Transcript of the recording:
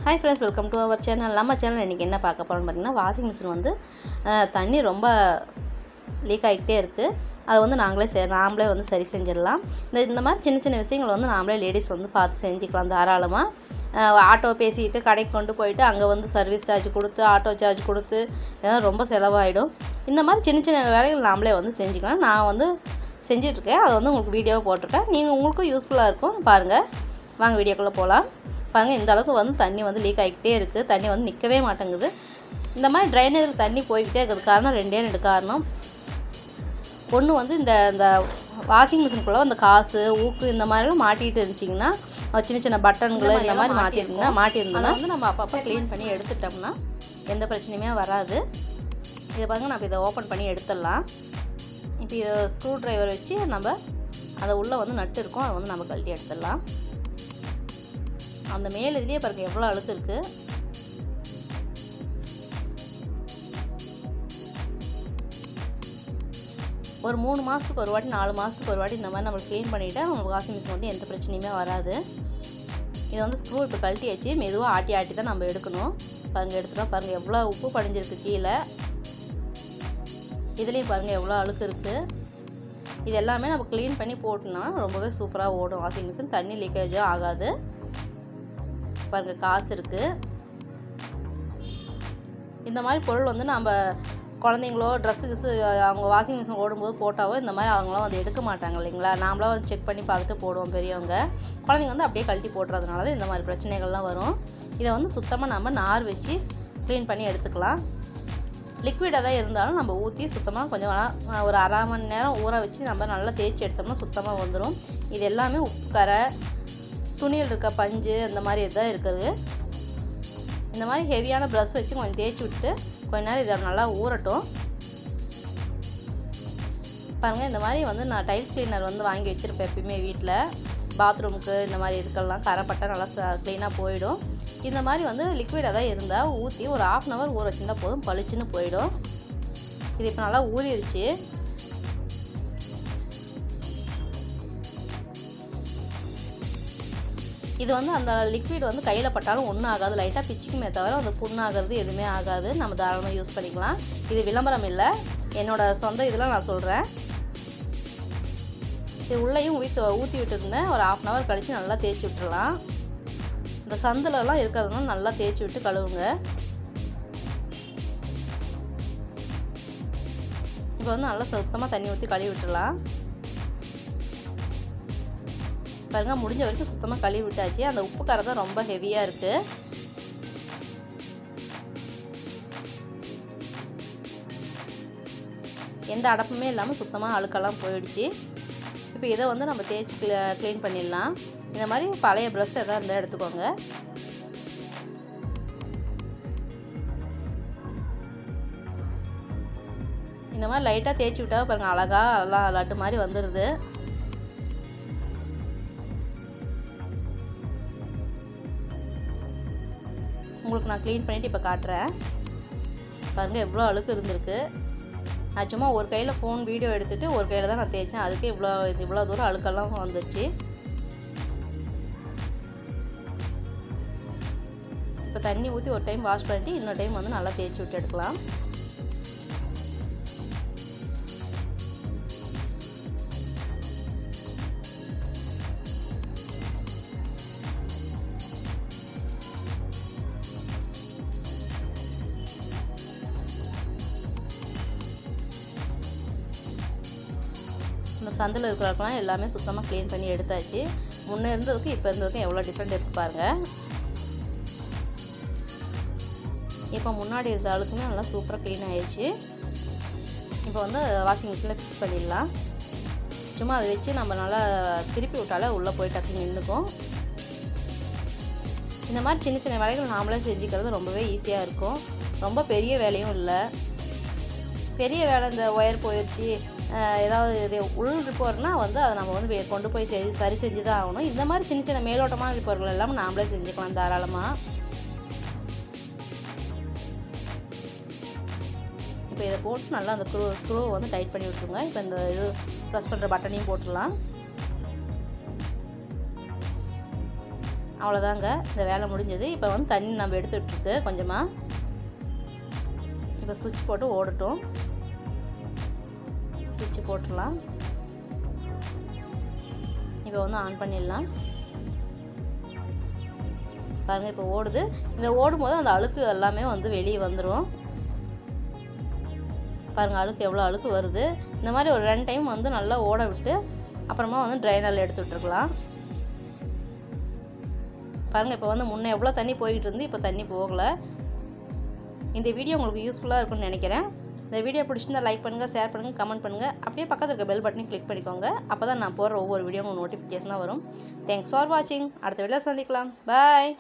Hi friends, welcome to our channel. நம்ம channel இன்றைக்கி என்ன பார்க்க போகிறோம்னு பார்த்திங்கன்னா, வாஷிங் மிஷின் வந்து தண்ணி ரொம்ப லீக் ஆகிக்கிட்டே இருக்குது. அதை வந்து நாமளே வந்து சரி செஞ்சிடலாம். இந்த மாதிரி சின்ன சின்ன விஷயங்கள் வந்து நாமளே லேடிஸ் வந்து பார்த்து செஞ்சுக்கலாம் தாராளமாக. ஆட்டோ பேசிக்கிட்டு கடைக்கு கொண்டு போயிட்டு அங்கே வந்து சர்வீஸ் சார்ஜ் கொடுத்து ஆட்டோ சார்ஜ் கொடுத்து இதெல்லாம் ரொம்ப செலவாகிடும். இந்த மாதிரி சின்ன சின்ன வேலைகள் நாமளே வந்து செஞ்சுக்கலாம். நான் வந்து செஞ்சிட்ருக்கேன், அதை வந்து உங்களுக்கு வீடியோவை போட்டிருக்கேன். உங்களுக்கும் யூஸ்ஃபுல்லாக இருக்கும், பாருங்கள். வாங்க வீடியோக்குள்ளே போகலாம். பாருங்கள், இந்த அளவுக்கு வந்து தண்ணி வந்து லீக் ஆகிக்கிட்டே இருக்குது. தண்ணி வந்து நிற்கவே மாட்டேங்குது. இந்த மாதிரி ட்ரைனேஜில் தண்ணி போய்கிட்டே இருக்கிறது காரணம் ரெண்டு காரணம். ஒன்று வந்து இந்த வாஷிங் மிஷினுக்குள்ளே அந்த காசு ஊக்கு இந்த மாதிரிலாம் மாட்டிகிட்டு இருந்துச்சிங்கன்னா, சின்ன சின்ன பட்டன்களை இந்த மாதிரி மாட்டியிருந்தோம்னா வந்து நம்ம அப்பப்போ க்ளீன் பண்ணி எடுத்துட்டோம்னா எந்த பிரச்சனையுமே வராது. இதை பாருங்கள், நம்ம இதை ஓப்பன் பண்ணி எடுத்துடலாம். இப்போ இதை ஸ்க்ரூ ட்ரைவர் வச்சு நம்ம அதை உள்ளே வந்து நட்டு இருக்கும், அதை வந்து நம்ம கழட்டி எடுத்துடலாம். அந்த மேல் இதுலேயே பாருங்கள் எவ்வளோ அழுக்கு இருக்குது. ஒரு 3 மாதத்துக்கு ஒரு வாட்டி 4 மாதத்துக்கு ஒரு வாட்டி இந்த மாதிரி நம்ம க்ளீன் பண்ணிவிட்டால் நம்ம வாஷிங் மிஷின் வந்து எந்த பிரச்சனையுமே வராது. இதை வந்து ஸ்க்ரூ இப்போ கழட்டி வச்சு மெதுவாக ஆட்டி தான் நம்ம எடுக்கணும். பாருங்கள், எடுத்துட்டோம். பாருங்கள் எவ்வளோ உப்பு படிஞ்சிருக்கு கீழே. இதுலேயும் பாருங்கள் எவ்வளோ அழுக்கு இருக்குது. இது எல்லாமே நம்ம க்ளீன் பண்ணி போட்டோம்னா ரொம்பவே சூப்பராக ஓடும் வாஷிங் மிஷின். தண்ணி லீக்கேஜும் ஆகாது. பாருங்கள், காசு இருக்குது. இந்த மாதிரி பொருள் வந்து நம்ம குழந்தைங்களோ ட்ரெஸ்ஸு அவங்க வாஷிங் மிஷின் ஓடும்போது போட்டாவோ இந்த மாதிரி அவங்களாம் வந்து எடுக்க மாட்டாங்க இல்லைங்களா. நாமளாம் வந்து செக் பண்ணி பார்த்துட்டு போடுவோம் பெரியவங்க. குழந்தைங்க வந்து அப்படியே கழட்டி போடுறதுனால தான் இந்த மாதிரி பிரச்சனைகள்லாம் வரும். இதை வந்து சுத்தமாக நம்ம நார் வச்சு க்ளீன் பண்ணி எடுத்துக்கலாம். லிக்விடாக தான் இருந்தாலும் நம்ம ஊற்றி சுத்தமாக கொஞ்சம் ஒரு அரை மணி நேரம் ஊற வச்சு நம்ம நல்லா தேய்ச்சி எடுத்தோம்னா சுத்தமாக வந்துடும். இது எல்லாமே உப்பு கரை, துணியில் இருக்க பஞ்சு அந்த மாதிரி இதுதான் இருக்குது. இந்த மாதிரி ஹெவியான ப்ரஷ் வச்சு கொஞ்சம் தேய்ச்சி விட்டு கொஞ்ச நேரம் இதை நல்லா ஊறட்டும். பாருங்கள், இந்த மாதிரி வந்து நான் டைல்ஸ் கிளீனர் வந்து வாங்கி வச்சுருப்பேன் எப்பயுமே வீட்டில். பாத்ரூமுக்கு இந்த மாதிரி இதுக்கெல்லாம் கரைப்பட்டால் நல்லா க்ளீனாக போயிடும். இந்த மாதிரி வந்து லிக்விடாக தான் இருந்தால் ஊற்றி ஒரு 1/2 hour ஊற வச்சுருந்தா போதும், பளிச்சுன்னு போயிடும். இது இப்போ நல்லா ஊறிடுச்சு. இது வந்து அந்த லிக்விட் வந்து கையில் பட்டாலும் ஒன்றும் ஆகாது, லைட்டாக பிச்சுக்குமே தவிர அந்த புண்ணாகிறது எதுவுமே ஆகாது. நம்ம தாராளமாக யூஸ் பண்ணிக்கலாம். இது விளம்பரம் இல்லை, என்னோடய சொந்த இதெல்லாம் நான் சொல்கிறேன். இது உள்ளேயும் ஊற்றி விட்டுருந்தேன். ஒரு 1/2 hour கழித்து நல்லா தேய்ச்சி விட்டுடலாம். இந்த சந்திலெல்லாம் இருக்கிறதுனால நல்லா தேய்ச்சி விட்டு கழுவுங்க. இப்போ வந்து நல்லா சுத்தமாக தண்ணி ஊற்றி கழுவி விட்டுடலாம். பாருங்கள், முடிஞ்ச வரைக்கும் சுத்தமாக கழுவி விட்டாச்சு. அந்த உப்பு கரை தான் ரொம்ப ஹெவியாக இருக்குது. எந்த அடப்புமே இல்லாமல் சுத்தமாக அழுக்கெல்லாம் போயிடுச்சு. இப்போ இதை வந்து நம்ம தேய்ச்சி க்ளீன் பண்ணிடலாம். இந்த மாதிரி பழைய ப்ரஷ் எதாவது இருந்தால் எடுத்துக்கோங்க. இந்த மாதிரி லைட்டாக தேய்ச்சி விட்டால் பாருங்கள் அழகாக எல்லாம் லட்டு மாதிரி வந்துடுது. உங்களுக்கு நான் க்ளீன் பண்ணிவிட்டு இப்போ காட்டுறேன். பாருங்கள் எவ்வளோ அழுக்கு இருந்திருக்கு. நான் சும்மா ஒரு கையில் ஃபோன் வீடியோ எடுத்துகிட்டு ஒரு கையில் தான் நான் தேய்ச்சேன். அதுக்கு இவ்வளோ தூரம் அழுக்கெல்லாம் வந்துருச்சு. இப்போ தண்ணி ஊற்றி ஒரு டைம் வாஷ் பண்ணிவிட்டு இன்னொரு டைம் வந்து நல்லா தேய்ச்சி விட்டு எடுக்கலாம். இந்த சந்தில் இருக்கிறக்கலாம் எல்லாமே சுத்தமாக க்ளீன் பண்ணி எடுத்தாச்சு. முன்னே இருந்ததுக்கும் இப்போ இருந்ததுக்கும் எவ்வளோ டிஃப்ரெண்ட் இருக்குது பாருங்கள். இப்போ முன்னாடி இருந்த ஆளுக்குமே நல்லா சூப்பராக க்ளீன் ஆகிடுச்சு. இப்போ வந்து வாஷிங் மிஷினில் ஃபிக்ஸ் பண்ணிடலாம். சும்மா அதை வச்சு நம்ம நல்லா திருப்பி விட்டாலே உள்ளே போய் டக்குன்னு நின்றுக்கும். இந்த மாதிரி சின்ன சின்ன வேலைகள் நாமளே செஞ்சுக்கிறது ரொம்பவே ஈஸியாக இருக்கும். ரொம்ப பெரிய வேலையும் இல்லை. பெரிய வேலை இந்த ஒயர் போயிடுச்சு, ஏதாவது உள் ரிப்போர்ட்னால் வந்து அதை நம்ம வந்து கொண்டு போய் சரி செஞ்சு தான் ஆகணும். இந்த மாதிரி சின்ன சின்ன மேலோட்டமான ரிப்போர்ட்கள் எல்லாமே நாமளே செஞ்சுக்கலாம் தாராளமாக. இப்போ இதை போட்டு நல்லா அந்த ஸ்க்ரூவை வந்து டைட் பண்ணி விட்டுருங்க. இப்போ இந்த இது ப்ரெஸ் பண்ணுற பட்டனையும் போட்டுடலாம். அவ்வளோதாங்க, இந்த வேலை முடிஞ்சது. இப்போ வந்து தண்ணி நம்ம எடுத்துகிட்ருக்கு கொஞ்சமாக. இப்போ சுவிட்ச் போட்டு ஓடட்டும். சுவிட்ச் போட்டுடலாம். இப்போ வந்து ஆன் பண்ணிடலாம். பாருங்கள் இப்போ ஓடுது. இந்த ஓடும்போது அந்த அழுக்கு எல்லாமே வந்து வெளியே வந்துடும். பாருங்கள் அழுக்கு எவ்வளோ அழுக்கு வருது. இந்த மாதிரி ஒரு 2 டைம் வந்து நல்லா ஓட விட்டு அப்புறமா வந்து ட்ரைனரில் எடுத்து விட்டுருக்கலாம். பாருங்கள் இப்போ வந்து முன்னே எவ்வளோ தண்ணி போய்கிட்டு இருந்து இப்போ தண்ணி போகலை. இந்த வீடியோ உங்களுக்கு யூஸ்ஃபுல்லாக இருக்கும்னு நினைக்கிறேன். இந்த வீடியோ பிடிச்சிருந்தால் லைக் பண்ணுங்கள், ஷேர் பண்ணுங்கள், கமெண்ட் பண்ணுங்கள். அப்படியே பக்கத்தில் இருக்க பெல் பட்டனையும் கிளிக் பண்ணிக்கோங்க. அப்போ தான் நான் போடுற ஒவ்வொரு வீடியோ உங்களுக்கு நோட்டிஃபிகேஷனாக வரும். தேங்க்ஸ் ஃபார் வாட்சிங். அடுத்த வீடியோவில் சந்திக்கலாம். பாய்.